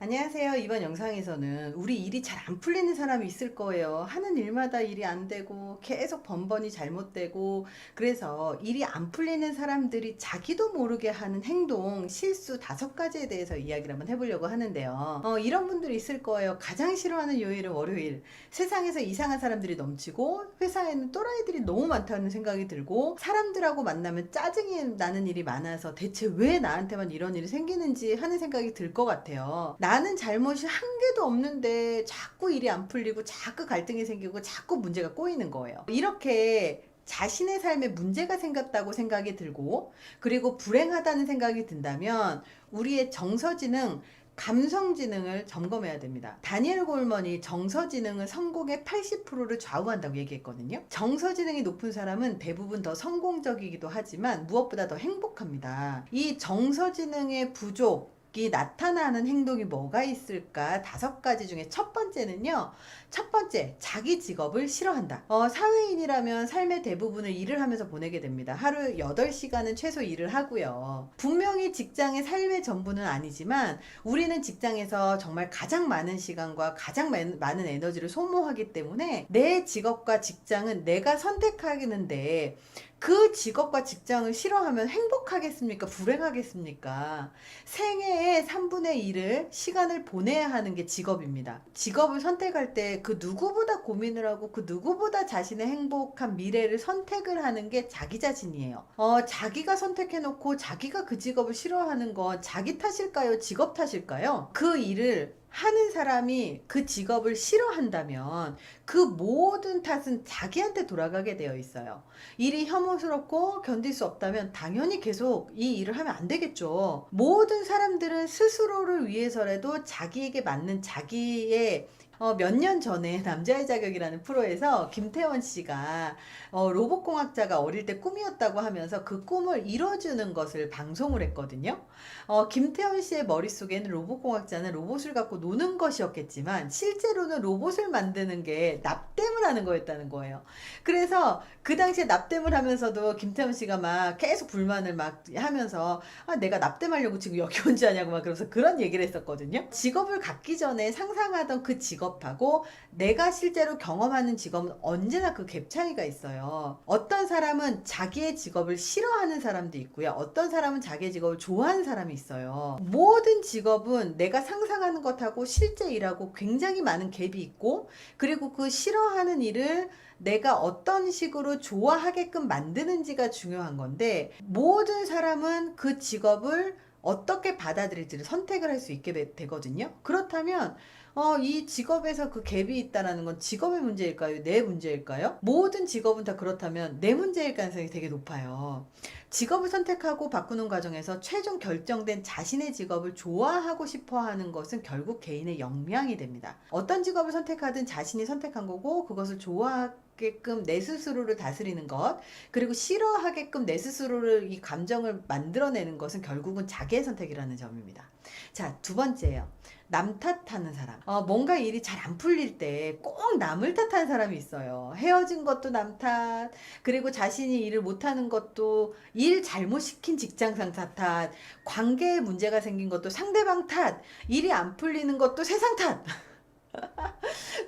안녕하세요. 이번 영상에서는 우리 일이 잘 안 풀리는 사람이 있을 거예요. 하는 일마다 일이 안 되고 계속 번번이 잘못되고, 그래서 일이 안 풀리는 사람들이 자기도 모르게 하는 행동, 실수 5가지에 대해서 이야기를 한번 해보려고 하는데요. 이런 분들이 있을 거예요. 가장 싫어하는 요일은 월요일. 세상에서 이상한 사람들이 넘치고 회사에는 또라이들이 너무 많다는 생각이 들고, 사람들하고 만나면 짜증이 나는 일이 많아서 대체 왜 나한테만 이런 일이 생기는지 하는 생각이 들 것 같아요. 나는 잘못이 한 개도 없는데 자꾸 일이 안 풀리고 자꾸 갈등이 생기고 자꾸 문제가 꼬이는 거예요. 이렇게 자신의 삶에 문제가 생겼다고 생각이 들고, 그리고 불행하다는 생각이 든다면 우리의 정서지능, 감성지능을 점검해야 됩니다. 다니엘 골먼이 정서지능은 성공의 80%를 좌우한다고 얘기했거든요. 정서지능이 높은 사람은 대부분 더 성공적이기도 하지만 무엇보다 더 행복합니다. 이 정서지능의 부족, 이 나타나는 행동이 뭐가 있을까? 5가지 중에 첫 번째는요. 첫 번째, 자기 직업을 싫어한다. 사회인이라면 삶의 대부분을 일을 하면서 보내게 됩니다. 하루 8시간은 최소 일을 하고요. 분명히 직장의 삶의 전부는 아니지만 우리는 직장에서 정말 가장 많은 시간과 가장 많은 에너지를 소모하기 때문에 내 직업과 직장은 내가 선택하겠는데, 그 직업과 직장을 싫어하면 행복하겠습니까? 불행하겠습니까? 생애의 3분의 1을 시간을 보내야 하는 게 직업입니다. 직업을 선택할 때 그 누구보다 고민을 하고 그 누구보다 자신의 행복한 미래를 선택을 하는 게 자기 자신이에요. 자기가 선택해놓고 자기가 그 직업을 싫어하는 건 자기 탓일까요? 직업 탓일까요? 그 일을 하는 사람이 그 직업을 싫어한다면 그 모든 탓은 자기한테 돌아가게 되어 있어요. 일이 혐오스럽고 견딜 수 없다면 당연히 계속 이 일을 하면 안 되겠죠. 모든 사람들은 스스로를 위해서라도 자기에게 맞는 자기의 몇 년 전에 남자의 자격이라는 프로에서 김태원 씨가 로봇공학자가 어릴 때 꿈이었다고 하면서 그 꿈을 이뤄주는 것을 방송을 했거든요. 김태원 씨의 머릿속에는 로봇공학자는 로봇을 갖고 노는 것이었겠지만 실제로는 로봇을 만드는 게 납땜을 하는 거였다는 거예요. 그래서 그 당시에 납땜을 하면서도 김태원 씨가 막 계속 불만을 막 하면서 내가 납땜하려고 지금 여기 온 줄 아냐고 막 그러면서 그런 얘기를 했었거든요. 직업을 갖기 전에 상상하던 그 직업하고 내가 실제로 경험하는 직업은 언제나 그 갭 차이가 있어요. 어떤 사람은 자기의 직업을 싫어하는 사람도 있고요. 어떤 사람은 자기의 직업을 좋아하는 사람이 있어요. 모든 직업은 내가 상상하는 것하고 실제 일하고 굉장히 많은 갭이 있고, 그리고 그 싫어하는 일을 내가 어떤 식으로 좋아하게끔 만드는지가 중요한 건데, 모든 사람은 그 직업을 어떻게 받아들일지를 선택을 할 수 있게 되거든요. 그렇다면 이 직업에서 그 갭이 있다는 건 직업의 문제일까요? 내 문제일까요? 모든 직업은 다 그렇다면 내 문제일 가능성이 되게 높아요. 직업을 선택하고 바꾸는 과정에서 최종 결정된 자신의 직업을 좋아하고 싶어 하는 것은 결국 개인의 역량이 됩니다. 어떤 직업을 선택하든 자신이 선택한 거고, 그것을 좋아하게끔 내 스스로를 다스리는 것, 그리고 싫어하게끔 내 스스로를 이 감정을 만들어내는 것은 결국은 자기의 선택이라는 점입니다. 자, 2번째예요. 남 탓하는 사람. 뭔가 일이 잘 안 풀릴 때 꼭 남을 탓하는 사람이 있어요. 헤어진 것도 남 탓, 그리고 자신이 일을 못하는 것도 일 잘못 시킨 직장 상사 탓, 관계에 문제가 생긴 것도 상대방 탓, 일이 안 풀리는 것도 세상 탓.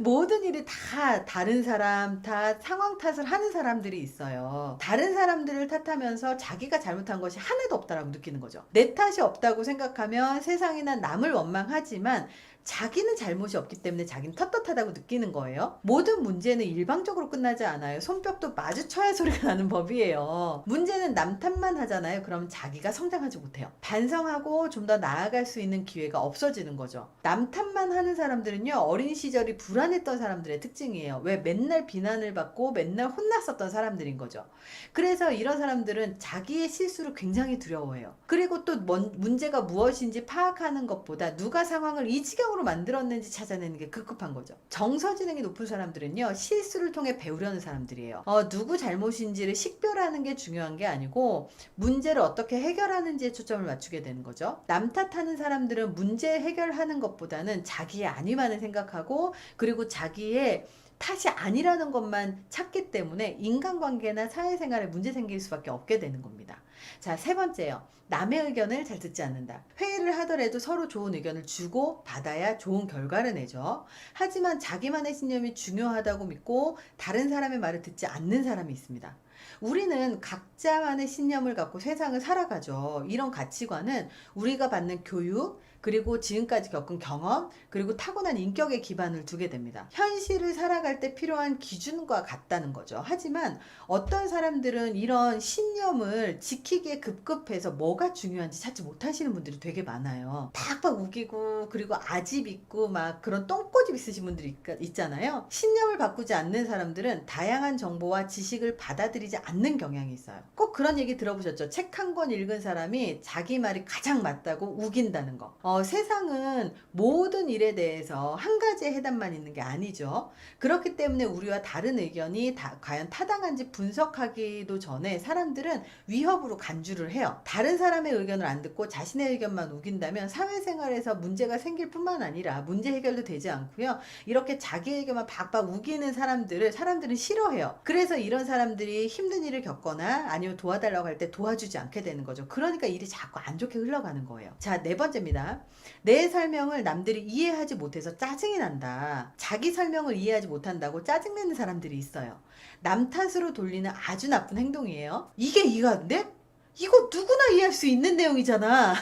모든 일이 다 다른 사람 탓, 상황 탓을 하는 사람들이 있어요. 다른 사람들을 탓하면서 자기가 잘못한 것이 하나도 없다라고 느끼는 거죠. 내 탓이 없다고 생각하면 세상이나 남을 원망하지만 자기는 잘못이 없기 때문에 자기는 떳떳하다고 느끼는 거예요. 모든 문제는 일방적으로 끝나지 않아요. 손뼉도 마주쳐야 소리가 나는 법이에요. 문제는 남 탓만 하잖아요. 그러면 자기가 성장하지 못해요. 반성하고 좀 더 나아갈 수 있는 기회가 없어지는 거죠. 남 탓만 하는 사람들은요, 어린 시절이 불안했던 사람들의 특징이에요. 왜? 맨날 비난을 받고 맨날 혼났었던 사람들인 거죠. 그래서 이런 사람들은 자기의 실수를 굉장히 두려워해요. 그리고 또 문제가 무엇인지 파악하는 것보다 누가 상황을 이 지경으로 만들었는지 찾아내는 게 급급한 거죠. 정서지능이 높은 사람들은요, 실수를 통해 배우려는 사람들이에요. 누구 잘못인지를 식별하는 게 중요한 게 아니고 문제를 어떻게 해결하는지에 초점을 맞추게 되는 거죠. 남 탓하는 사람들은 문제 해결하는 것보다는 자기의 안위만을 생각하고, 그리고 자기의 탓이 아니라는 것만 찾기 때문에 인간관계나 사회생활에 문제 생길 수밖에 없게 되는 겁니다. 자, 세 번째요. 남의 의견을 잘 듣지 않는다. 회의를 하더라도 서로 좋은 의견을 주고 받아야 좋은 결과를 내죠. 하지만 자기만의 신념이 중요하다고 믿고 다른 사람의 말을 듣지 않는 사람이 있습니다. 우리는 각자만의 신념을 갖고 세상을 살아가죠. 이런 가치관은 우리가 받는 교육, 그리고 지금까지 겪은 경험, 그리고 타고난 인격에 기반을 두게 됩니다. 현실을 살아갈 때 필요한 기준과 같다는 거죠. 하지만 어떤 사람들은 이런 신념을 지키기에 급급해서 뭐가 중요한지 찾지 못하시는 분들이 되게 많아요. 팍팍 우기고 그리고 아집 있고 막 그런 똥꼬집 있으신 분들이 있잖아요. 신념을 바꾸지 않는 사람들은 다양한 정보와 지식을 받아들이지 않는 경향이 있어요. 꼭 그런 얘기 들어보셨죠? 책 한 권 읽은 사람이 자기 말이 가장 맞다고 우긴다는 거. 세상은 모든 일에 대해서 한 가지의 해답만 있는 게 아니죠. 그렇기 때문에 우리와 다른 의견이 과연 타당한지 분석하기도 전에 사람들은 위협으로 간주를 해요. 다른 사람의 의견을 안 듣고 자신의 의견만 우긴다면 사회생활에서 문제가 생길 뿐만 아니라 문제 해결도 되지 않고요. 이렇게 자기 의견만 박박 우기는 사람들은 싫어해요. 그래서 이런 사람들이 힘든 일을 겪거나 아니면 도와달라고 할 때 도와주지 않게 되는 거죠. 그러니까 일이 자꾸 안 좋게 흘러가는 거예요. 자, 네 번째입니다. 내 설명을 남들이 이해하지 못해서 짜증이 난다. 자기 설명을 이해하지 못한다고 짜증내는 사람들이 있어요. 남 탓으로 돌리는 아주 나쁜 행동이에요. 이게 이해가 안 돼? 이거 누구나 이해할 수 있는 내용이잖아.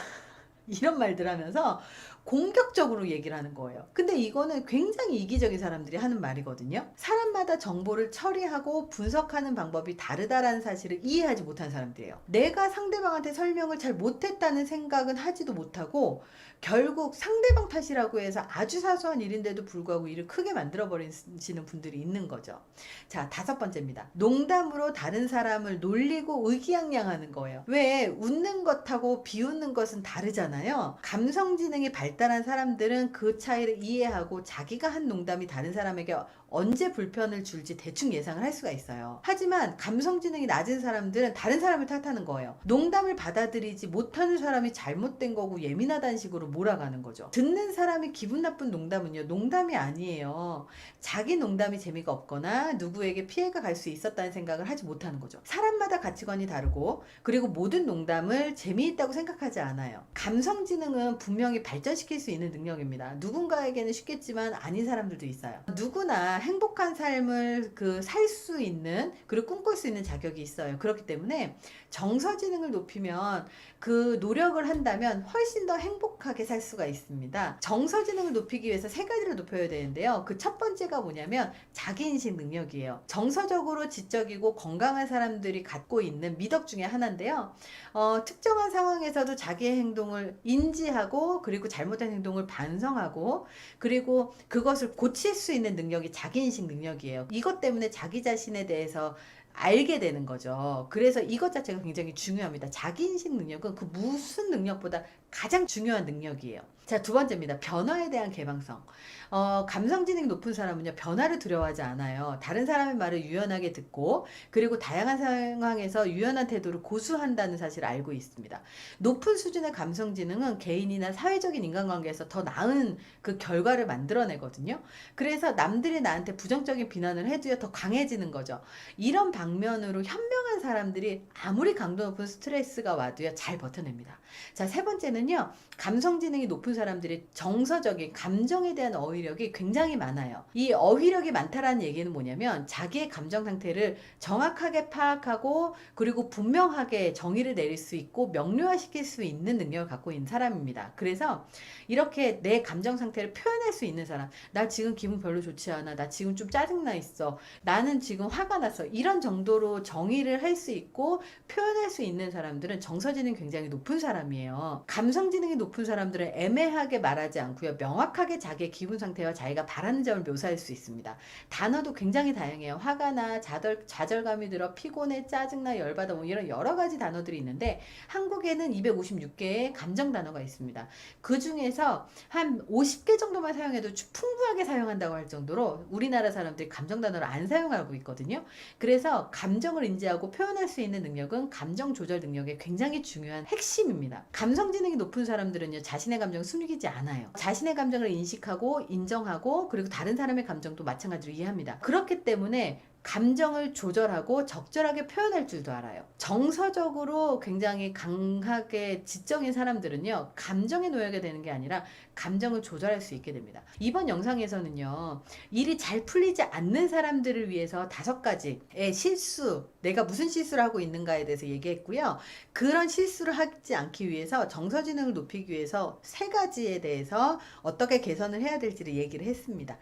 이런 말들 하면서 공격적으로 얘기를 하는 거예요. 근데 이거는 굉장히 이기적인 사람들이 하는 말이거든요. 사람마다 정보를 처리하고 분석하는 방법이 다르다라는 사실을 이해하지 못한 사람들이에요. 내가 상대방한테 설명을 잘 못했다는 생각은 하지도 못하고 결국 상대방 탓이라고 해서 아주 사소한 일인데도 불구하고 일을 크게 만들어버리시는 분들이 있는 거죠. 자, 다섯 번째입니다. 농담으로 다른 사람을 놀리고 의기양양하는 거예요. 왜 웃는 것하고 비웃는 것은 다르잖아요. 감성지능이 발달한 사람들은 그 차이를 이해하고 자기가 한 농담이 다른 사람에게 언제 불편을 줄지 대충 예상을 할 수가 있어요. 하지만 감성지능이 낮은 사람들은 다른 사람을 탓하는 거예요. 농담을 받아들이지 못하는 사람이 잘못된 거고 예민하다는 식으로 몰아가는 거죠. 듣는 사람이 기분 나쁜 농담은요, 농담이 아니에요. 자기 농담이 재미가 없거나 누구에게 피해가 갈 수 있었다는 생각을 하지 못하는 거죠. 사람마다 가치관이 다르고 그리고 모든 농담을 재미있다고 생각하지 않아요. 감성지능은 분명히 발전시킬 수 있는 능력입니다. 누군가에게는 쉽겠지만 아닌 사람들도 있어요. 누구나 행복한 삶을 살 수 있는 그리고 꿈꿀 수 있는 자격이 있어요. 그렇기 때문에 정서지능을 높이면 그 노력을 한다면 훨씬 더 행복하게 살 수가 있습니다. 정서지능을 높이기 위해서 세 가지를 높여야 되는데요. 그 첫 번째가 뭐냐면 자기인식 능력이에요. 정서적으로 지적이고 건강한 사람들이 갖고 있는 미덕 중에 하나인데요. 특정한 상황에서도 자기의 행동을 인지하고 그리고 잘못된 행동을 반성하고 그리고 그것을 고칠 수 있는 능력이 자기인식 능력이에요. 이것 때문에 자기 자신에 대해서 알게 되는 거죠. 그래서 이것 자체가 굉장히 중요합니다. 자기인식 능력은 그 무슨 능력보다 가장 중요한 능력이에요. 자, 두 번째입니다. 변화에 대한 개방성. 감성지능이 높은 사람은요, 변화를 두려워하지 않아요. 다른 사람의 말을 유연하게 듣고, 그리고 다양한 상황에서 유연한 태도를 고수한다는 사실을 알고 있습니다. 높은 수준의 감성지능은 개인이나 사회적인 인간관계에서 더 나은 그 결과를 만들어내거든요. 그래서 남들이 나한테 부정적인 비난을 해도요, 더 강해지는 거죠. 이런 방면으로 현명한 사람들이 아무리 강도 높은 스트레스가 와도요, 잘 버텨냅니다. 자, 세 번째는요, 감성지능이 높은 사람들이 정서적인 감정에 대한 어휘력이 굉장히 많아요. 이 어휘력이 많다라는 얘기는 뭐냐면 자기의 감정 상태를 정확하게 파악하고 그리고 분명하게 정의를 내릴 수 있고 명료화시킬 수 있는 능력을 갖고 있는 사람입니다. 그래서 이렇게 내 감정 상태를 표현할 수 있는 사람, 나 지금 기분 별로 좋지 않아, 나 지금 좀 짜증나 있어, 나는 지금 화가 났어, 이런 정도로 정의를 할 수 있고 표현할 수 있는 사람들은 정서지능이 굉장히 높은 사람이에요. 감성지능이 높은 사람들은 애매하게 말하지 않고요, 명확하게 자기의 기분 상태와 자기가 바라는 점을 묘사할 수 있습니다. 단어도 굉장히 다양해요. 화가 나, 좌절감이 들어, 피곤해, 짜증나, 열받아, 뭐 이런 여러 가지 단어들이 있는데 한국에는 256개의 감정 단어가 있습니다. 그 중에서 한 50개 정도만 사용해도 풍부하게 사용한다고 할 정도로 우리나라 사람들이 감정 단어를 안 사용하고 있거든요. 그래서 감정을 인지하고 표현할 수 있는 능력은 감정 조절 능력의 굉장히 중요한 핵심입니다. 감성지능이 높은 사람들은요, 자신의 감정 숨기지 않아요. 자신의 감정을 인식하고 인정하고 그리고 다른 사람의 감정도 마찬가지로 이해합니다. 그렇기 때문에 감정을 조절하고 적절하게 표현할 줄도 알아요. 정서적으로 굉장히 강하게 지적인 사람들은요, 감정에 놓여게 되는 게 아니라 감정을 조절할 수 있게 됩니다. 이번 영상에서는요, 일이 잘 풀리지 않는 사람들을 위해서 5가지의 실수, 내가 무슨 실수를 하고 있는가에 대해서 얘기했고요. 그런 실수를 하지 않기 위해서 정서지능을 높이기 위해서 3가지에 대해서 어떻게 개선을 해야 될지를 얘기를 했습니다.